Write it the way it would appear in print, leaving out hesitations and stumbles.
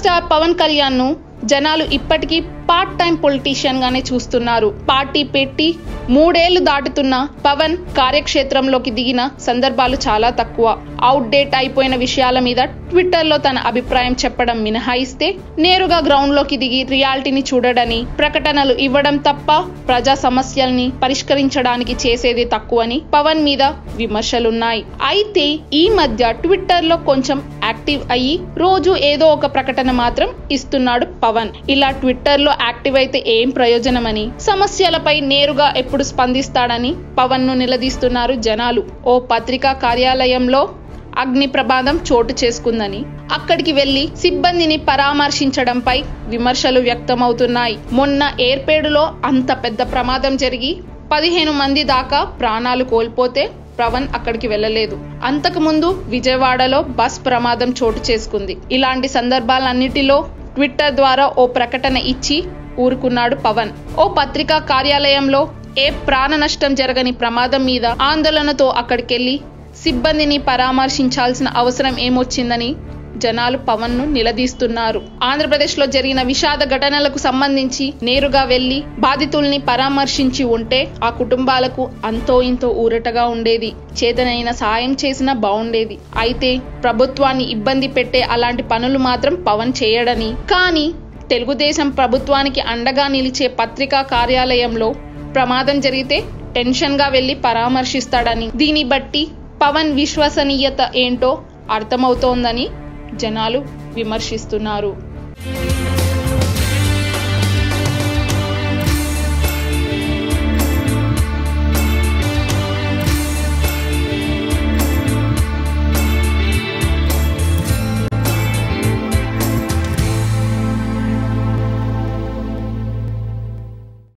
Star Pawan Kalyan ను జనాలు ఇప్పటికీ పార్ట్ టైం పొలిటీషియన్ గానే చూస్తున్నారు. పార్టీ పెట్టి 3 ఏళ్లు దాటుతున్న పవన్ కార్యక్షేత్రంలోకి దిగిన సందర్భాలు చాలా తక్కువ. అవుట్ డేట్ అయిపోయిన విషయాల మీద ట్విట్టర్ లో తన అభిప్రాయం చెప్పడం మినహాయిస్తే నేరుగా గ్రౌండ్ లోకి దిగి రియాలిటీని చూడడని, ప్రకటనలు ఇవ్వడం తప్ప ప్రజా సమస్యల్ని పరిష్కరించడానికి చేసేది తక్కువని పవన్ మీద విమర్శలున్నాయి. అయితే ఈ మధ్య ట్విట్టర్ లో కొంచెం యాక్టివ్ అయ్యి రోజు ఏదో ఒక ప్రకటన మాత్రం ఇస్తున్నాడు పవన్. ఇలా ట్విట్టర్ లో యాక్టివ్ అయితే ఏం ప్రయోజనమని, సమస్యలపై నేరుగా ఎప్పుడు స్పందిస్తాడని పవన్ ను నిలదీస్తున్నారు జనాలు. ఓ పత్రికా కార్యాలయంలో అగ్ని ప్రమాదం చోటు చేసుకుందని, అక్కడికి వెళ్లి సిబ్బందిని పరామర్శించడంపై విమర్శలు వ్యక్తమవుతున్నాయి. మొన్న ఏర్పేడులో అంత పెద్ద ప్రమాదం జరిగి 15 మంది దాకా ప్రాణాలు కోల్పోతే పవన్ అక్కడికి వెళ్ళలేదు. అంతకు ముందు విజయవాడలో బస్ ప్రమాదం చోటు చేసుకుంది. ఇలాంటి సందర్భాలన్నిటిలో ట్విట్టర్ ద్వారా ఓ ప్రకటన ఇచ్చి ఊరుకున్నాడు పవన్. ఓ పత్రికా కార్యాలయంలో ఏ ప్రాణ నష్టం జరగని ప్రమాదం మీద ఆందోళనతో అక్కడికెళ్లి సిబ్బందిని పరామర్శించాల్సిన అవసరం ఏమొచ్చిందని జనాలు పవన్ ను నిలదీస్తున్నారు. ఆంధ్రప్రదేశ్ లో జరిగిన విషాద ఘటనలకు సంబంధించి నేరుగా వెళ్లి బాధితుల్ని పరామర్శించి ఉంటే ఆ కుటుంబాలకు అంతో ఇంతో ఊరటగా ఉండేది. చేతనైన సాయం చేసినా బాగుండేది. అయితే ప్రభుత్వాన్ని ఇబ్బంది పెట్టే అలాంటి పనులు మాత్రం పవన్ చేయడని, కానీ తెలుగుదేశం ప్రభుత్వానికి అండగా నిలిచే పత్రికా కార్యాలయంలో ప్రమాదం జరిగితే టెన్షన్ గా వెళ్లి పరామర్శిస్తాడని, దీన్ని బట్టి పవన్ విశ్వసనీయత ఏంటో అర్థమవుతోందని జనాలు విమర్శిస్తున్నారు.